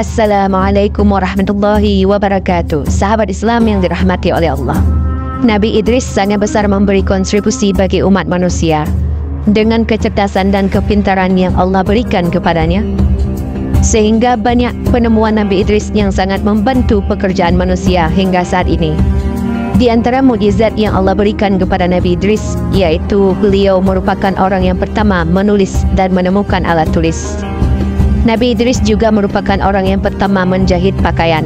Assalamualaikum warahmatullahi wabarakatuh. Sahabat Islam yang dirahmati oleh Allah, Nabi Idris sangat besar memberi kontribusi bagi umat manusia dengan kecerdasan dan kepintaran yang Allah berikan kepadanya, sehingga banyak penemuan Nabi Idris yang sangat membantu pekerjaan manusia hingga saat ini. Di antara mukjizat yang Allah berikan kepada Nabi Idris, yaitu beliau merupakan orang yang pertama menulis dan menemukan alat tulis. Nabi Idris juga merupakan orang yang pertama menjahit pakaian.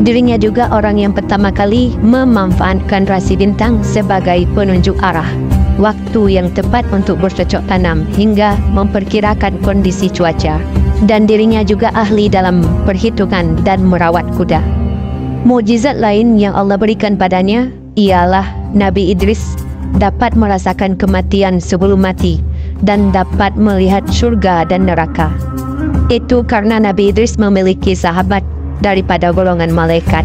Dirinya juga orang yang pertama kali memanfaatkan rasi bintang sebagai penunjuk arah, waktu yang tepat untuk bercocok tanam hingga memperkirakan kondisi cuaca. Dan dirinya juga ahli dalam perhitungan dan merawat kuda. Mukjizat lain yang Allah berikan padanya ialah Nabi Idris dapat merasakan kematian sebelum mati dan dapat melihat syurga dan neraka. Itu karena Nabi Idris memiliki sahabat daripada golongan malaikat.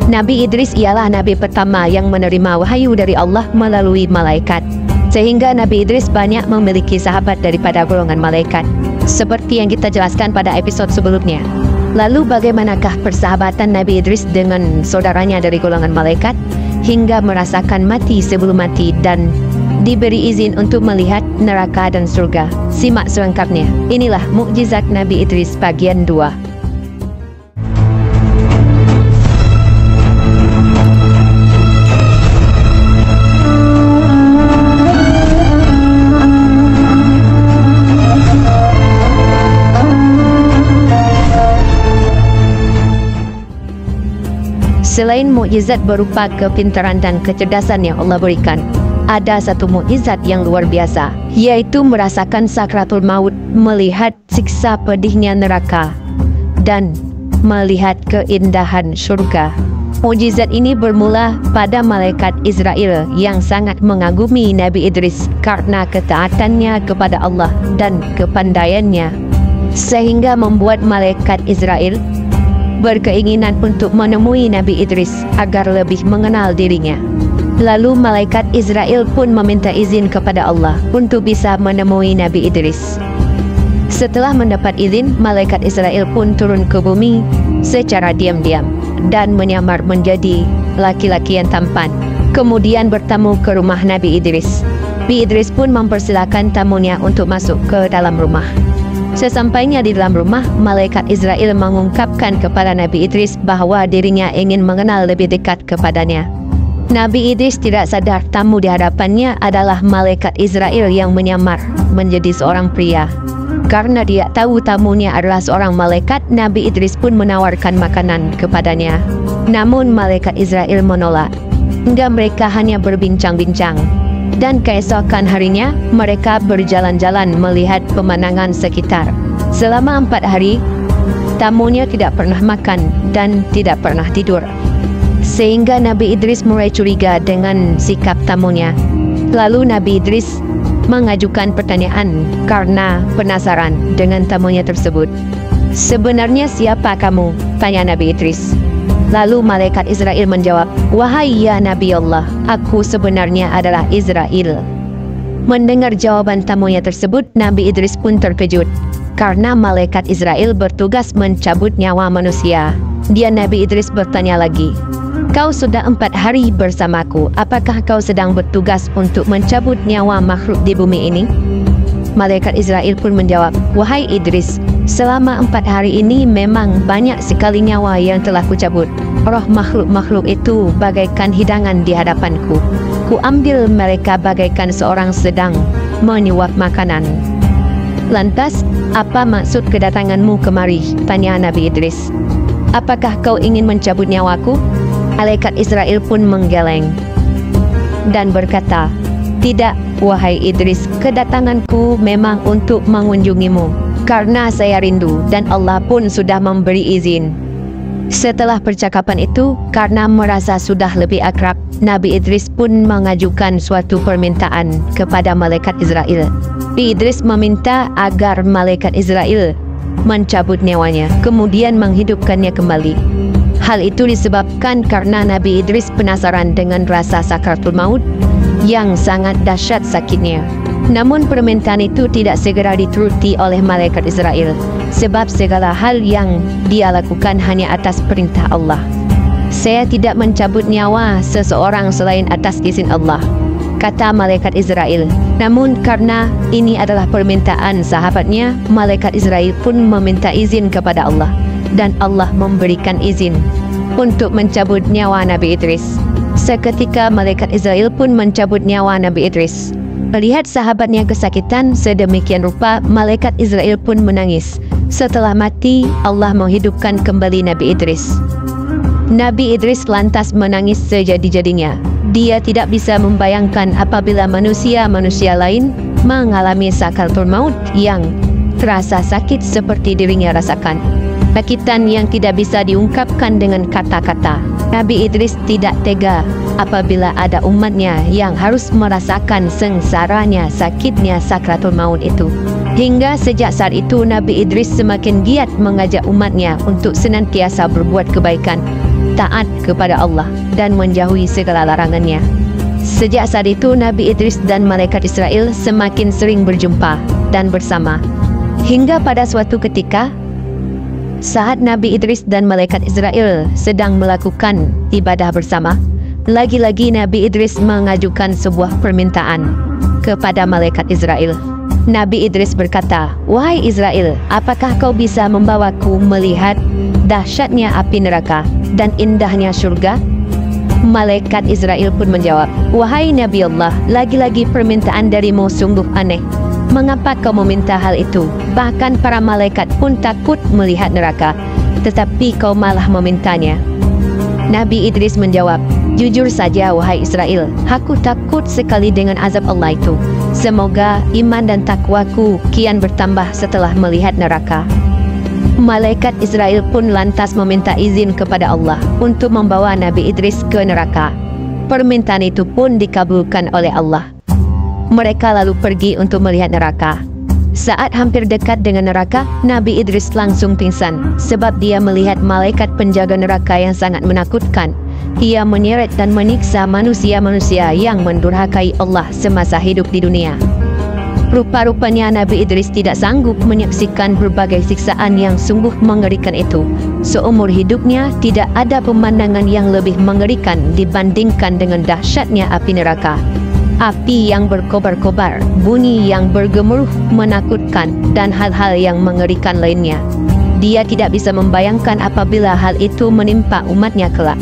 Nabi Idris ialah Nabi pertama yang menerima wahyu dari Allah melalui malaikat, sehingga Nabi Idris banyak memiliki sahabat daripada golongan malaikat, seperti yang kita jelaskan pada episod sebelumnya. Lalu bagaimanakah persahabatan Nabi Idris dengan saudaranya dari golongan malaikat hingga merasakan mati sebelum mati dan diberi izin untuk melihat neraka dan surga? Simak selengkapnya. Inilah mukjizat Nabi Idris bagian 2. Selain mukjizat berupa kepintaran dan kecerdasan yang Allah berikan, ada satu mukjizat yang luar biasa, yaitu merasakan sakratul maut, melihat siksa pedihnya neraka, dan melihat keindahan surga. Mukjizat ini bermula pada malaikat Israel yang sangat mengagumi Nabi Idris karena ketaatannya kepada Allah dan kepandaiannya, sehingga membuat malaikat Israel berkeinginan untuk menemui Nabi Idris agar lebih mengenal dirinya. Lalu malaikat Israel pun meminta izin kepada Allah untuk bisa menemui Nabi Idris. Setelah mendapat izin, malaikat Israel pun turun ke bumi secara diam-diam dan menyamar menjadi laki-laki yang tampan, kemudian bertamu ke rumah Nabi Idris. Nabi Idris pun mempersilakan tamunya untuk masuk ke dalam rumah. Sesampainya di dalam rumah, malaikat Israel mengungkapkan kepada Nabi Idris bahawa dirinya ingin mengenal lebih dekat kepadanya. Nabi Idris tidak sadar tamu di hadapannya adalah malaikat Israel yang menyamar menjadi seorang pria. Karena dia tahu tamunya adalah seorang malaikat, Nabi Idris pun menawarkan makanan kepadanya. Namun malaikat Israel menolak, hingga mereka hanya berbincang-bincang. Dan keesokan harinya, mereka berjalan-jalan melihat pemandangan sekitar. Selama 4 hari, tamunya tidak pernah makan dan tidak pernah tidur, sehingga Nabi Idris mulai curiga dengan sikap tamunya. Lalu Nabi Idris mengajukan pertanyaan karena penasaran dengan tamunya tersebut. "Sebenarnya siapa kamu?" tanya Nabi Idris. Lalu malaikat Israel menjawab, "Wahai ya Nabi Allah, aku sebenarnya adalah Israel." Mendengar jawaban tamunya tersebut, Nabi Idris pun terkejut karena malaikat Israel bertugas mencabut nyawa manusia. Dia Nabi Idris bertanya lagi, "Kau sudah 4 hari bersamaku, apakah kau sedang bertugas untuk mencabut nyawa makhluk di bumi ini?" Malaikat Israel pun menjawab, "Wahai Idris, selama 4 hari ini memang banyak sekali nyawa yang telah kucabut. Roh makhluk-makhluk itu bagaikan hidangan di hadapanku. Ku ambil mereka bagaikan seorang sedang menyuap makanan." "Lantas, apa maksud kedatanganmu kemari?" tanya Nabi Idris. "Apakah kau ingin mencabut nyawaku?" Malaikat Israel pun menggeleng dan berkata, "Tidak, wahai Idris, kedatanganku memang untuk mengunjungimu, karena saya rindu dan Allah pun sudah memberi izin." Setelah percakapan itu, karena merasa sudah lebih akrab, Nabi Idris pun mengajukan suatu permintaan kepada malaikat Israel. Nabi Idris meminta agar malaikat Israel mencabut nyawanya, kemudian menghidupkannya kembali. Hal itu disebabkan karena Nabi Idris penasaran dengan rasa sakratul maut yang sangat dahsyat sakitnya. Namun permintaan itu tidak segera dituruti oleh malaikat Israel. sebab segala hal yang dia lakukan hanya atas perintah Allah. Saya tidak mencabut nyawa seseorang selain atas izin Allah, kata malaikat Israel. Namun karena ini adalah permintaan sahabatnya, malaikat Israel pun meminta izin kepada Allah, dan Allah memberikan izin untuk mencabut nyawa Nabi Idris. Seketika malaikat Israel pun mencabut nyawa Nabi Idris. Melihat sahabatnya kesakitan sedemikian rupa, malaikat Israel pun menangis. Setelah mati, Allah menghidupkan kembali Nabi Idris. Nabi Idris lantas menangis sejadi-jadinya. Dia tidak bisa membayangkan apabila manusia-manusia lain mengalami sakaratul maut yang terasa sakit seperti dirinya rasakan. Sakitan yang tidak bisa diungkapkan dengan kata-kata. Nabi Idris tidak tega apabila ada umatnya yang harus merasakan sengsaranya, sakitnya sakratul maut itu. Hingga sejak saat itu Nabi Idris semakin giat mengajak umatnya untuk senantiasa berbuat kebaikan, taat kepada Allah, dan menjauhi segala larangannya. Sejak saat itu Nabi Idris dan malaikat Israel semakin sering berjumpa dan bersama. Hingga pada suatu ketika, saat Nabi Idris dan malaikat Israel sedang melakukan ibadah bersama, lagi-lagi Nabi Idris mengajukan sebuah permintaan kepada malaikat Israel. Nabi Idris berkata, "Wahai Israel, apakah kau bisa membawaku melihat dahsyatnya api neraka dan indahnya surga?" Malaikat Israel pun menjawab, "Wahai Nabi Allah, lagi-lagi permintaan darimu sungguh aneh. Mengapa kau meminta hal itu? Bahkan para malaikat pun takut melihat neraka, tetapi kau malah memintanya." Nabi Idris menjawab, "Jujur saja wahai Israel, aku takut sekali dengan azab Allah itu. Semoga iman dan takwaku kian bertambah setelah melihat neraka." Malaikat Israel pun lantas meminta izin kepada Allah untuk membawa Nabi Idris ke neraka. Permintaan itu pun dikabulkan oleh Allah. Mereka lalu pergi untuk melihat neraka. Saat hampir dekat dengan neraka, Nabi Idris langsung pingsan sebab dia melihat malaikat penjaga neraka yang sangat menakutkan. Ia menyeret dan menyiksa manusia-manusia yang mendurhakai Allah semasa hidup di dunia. Rupa-rupanya Nabi Idris tidak sanggup menyaksikan berbagai siksaan yang sungguh mengerikan itu. Seumur hidupnya tidak ada pemandangan yang lebih mengerikan dibandingkan dengan dahsyatnya api neraka. Api yang berkobar-kobar, bunyi yang bergemuruh menakutkan, dan hal-hal yang mengerikan lainnya. Dia tidak bisa membayangkan apabila hal itu menimpa umatnya kelak.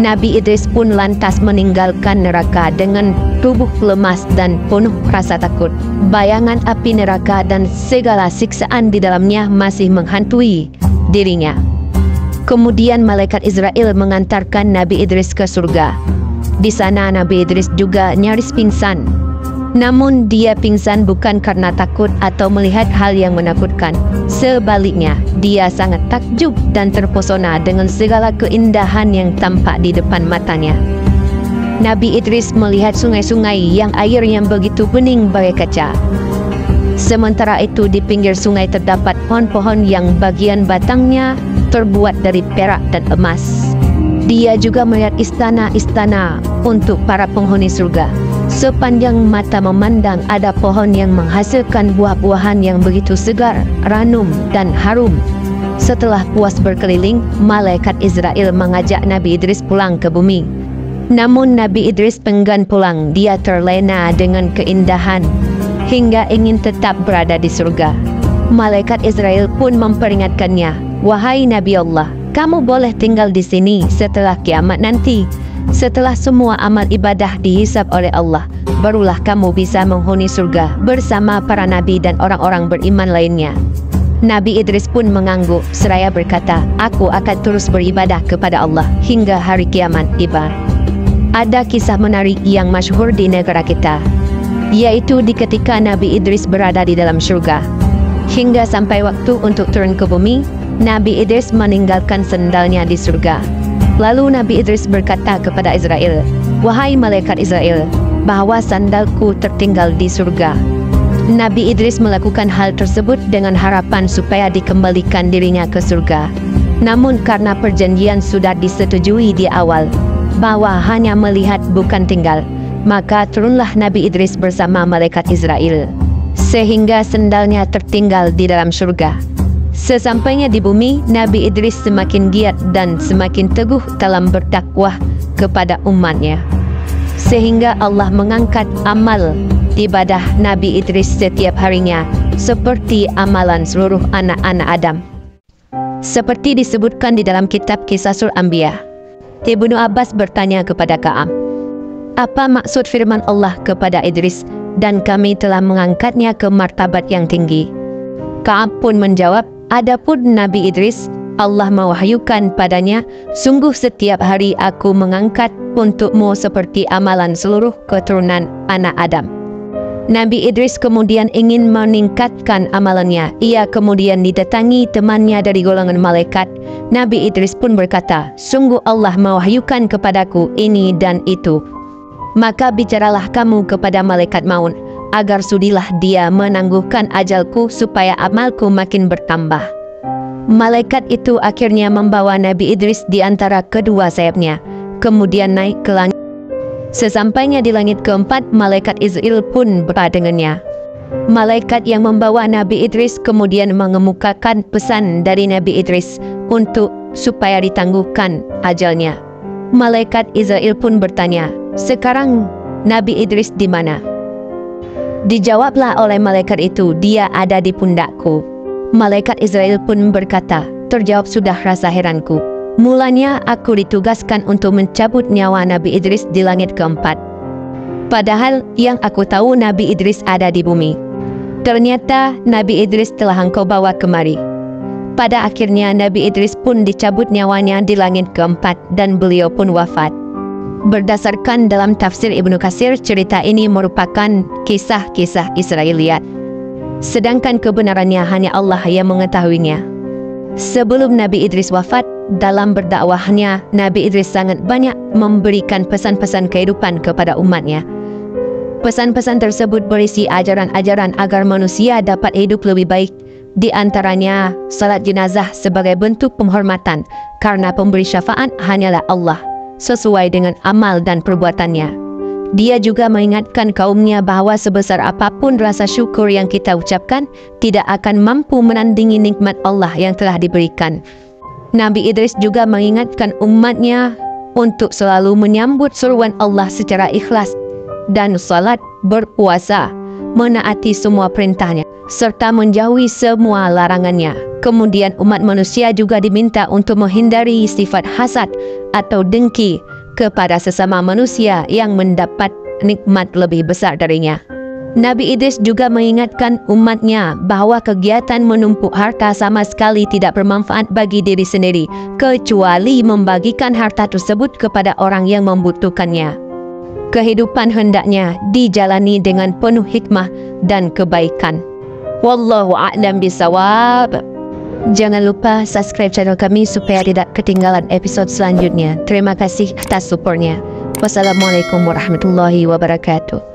Nabi Idris pun lantas meninggalkan neraka dengan tubuh lemas dan penuh rasa takut. Bayangan api neraka dan segala siksaan di dalamnya masih menghantui dirinya. Kemudian malaikat Israel mengantarkan Nabi Idris ke surga. Di sana Nabi Idris juga nyaris pingsan. Namun dia pingsan bukan karena takut atau melihat hal yang menakutkan. Sebaliknya, dia sangat takjub dan terpesona dengan segala keindahan yang tampak di depan matanya. Nabi Idris melihat sungai-sungai yang airnya begitu bening bagai kaca. Sementara itu di pinggir sungai terdapat pohon-pohon yang bagian batangnya terbuat dari perak dan emas. Dia juga melihat istana-istana untuk para penghuni surga. Sepanjang mata memandang ada pohon yang menghasilkan buah-buahan yang begitu segar, ranum, dan harum. Setelah puas berkeliling, malaikat Israel mengajak Nabi Idris pulang ke bumi. Namun Nabi Idris enggan pulang. Dia terlena dengan keindahan hingga ingin tetap berada di surga. Malaikat Israel pun memperingatkannya, "Wahai Nabi Allah, kamu boleh tinggal di sini setelah kiamat nanti. Setelah semua amal ibadah dihisab oleh Allah, barulah kamu bisa menghuni surga bersama para nabi dan orang-orang beriman lainnya." Nabi Idris pun mengangguk seraya berkata, "Aku akan terus beribadah kepada Allah hingga hari kiamat tiba." Ada kisah menarik yang masyhur di negara kita, yaitu di ketika Nabi Idris berada di dalam surga. Hingga sampai waktu untuk turun ke bumi, Nabi Idris meninggalkan sendalnya di surga. Lalu Nabi Idris berkata kepada Israel, "Wahai malaikat Israel, bahwa sandalku tertinggal di surga." Nabi Idris melakukan hal tersebut dengan harapan supaya dikembalikan dirinya ke surga. Namun karena perjanjian sudah disetujui di awal, bahwa hanya melihat bukan tinggal, maka turunlah Nabi Idris bersama malaikat Israel, sehingga sendalnya tertinggal di dalam surga. Sesampainya di bumi, Nabi Idris semakin giat dan semakin teguh dalam berdakwah kepada umatnya, sehingga Allah mengangkat amal ibadah Nabi Idris setiap harinya seperti amalan seluruh anak-anak Adam. Seperti disebutkan di dalam kitab Qisasul Anbiya, Ibnu Abbas bertanya kepada Ka'ab, apa maksud firman Allah kepada Idris, dan kami telah mengangkatnya ke martabat yang tinggi? Ka'ab pun menjawab, adapun Nabi Idris, Allah mewahyukan padanya, sungguh setiap hari aku mengangkat untukmu seperti amalan seluruh keturunan anak Adam. Nabi Idris kemudian ingin meningkatkan amalannya. Ia kemudian didatangi temannya dari golongan malaikat. Nabi Idris pun berkata, sungguh Allah mewahyukan kepadaku ini dan itu. Maka bicaralah kamu kepada malaikat maut, agar sudilah dia menangguhkan ajalku supaya amalku makin bertambah. Malaikat itu akhirnya membawa Nabi Idris di antara kedua sayapnya, kemudian naik ke langit. Sesampainya di langit keempat, malaikat Israel pun berjumpa dengannya. Malaikat yang membawa Nabi Idris kemudian mengemukakan pesan dari Nabi Idris untuk supaya ditangguhkan ajalnya. Malaikat Israel pun bertanya, sekarang Nabi Idris di mana? Dijawablah oleh malaikat itu, dia ada di pundakku. Malaikat Israel pun berkata, terjawab sudah rasa heranku. Mulanya aku ditugaskan untuk mencabut nyawa Nabi Idris di langit keempat, padahal yang aku tahu Nabi Idris ada di bumi. Ternyata Nabi Idris telah engkau bawa kemari. Pada akhirnya Nabi Idris pun dicabut nyawanya di langit keempat dan beliau pun wafat. Berdasarkan dalam tafsir Ibnu Katsir, cerita ini merupakan kisah-kisah Israiliyat, sedangkan kebenarannya hanya Allah yang mengetahuinya. Sebelum Nabi Idris wafat, dalam berdakwahnya, Nabi Idris sangat banyak memberikan pesan-pesan kehidupan kepada umatnya. Pesan-pesan tersebut berisi ajaran-ajaran agar manusia dapat hidup lebih baik. Di antaranya, salat jenazah sebagai bentuk penghormatan, karena pemberi syafaat hanyalah Allah, sesuai dengan amal dan perbuatannya. Dia juga mengingatkan kaumnya bahwa sebesar apapun rasa syukur yang kita ucapkan, tidak akan mampu menandingi nikmat Allah yang telah diberikan. Nabi Idris juga mengingatkan umatnya untuk selalu menyambut seruan Allah secara ikhlas dan salat, berpuasa, menaati semua perintahnya, serta menjauhi semua larangannya. Kemudian umat manusia juga diminta untuk menghindari sifat hasad atau dengki kepada sesama manusia yang mendapat nikmat lebih besar darinya. Nabi Idris juga mengingatkan umatnya bahwa kegiatan menumpuk harta sama sekali tidak bermanfaat bagi diri sendiri, kecuali membagikan harta tersebut kepada orang yang membutuhkannya. Kehidupan hendaknya dijalani dengan penuh hikmah dan kebaikan. Wallahu a'lam bishawab. Jangan lupa subscribe channel kami supaya tidak ketinggalan episode selanjutnya. Terima kasih atas supportnya. Wassalamualaikum warahmatullahi wabarakatuh.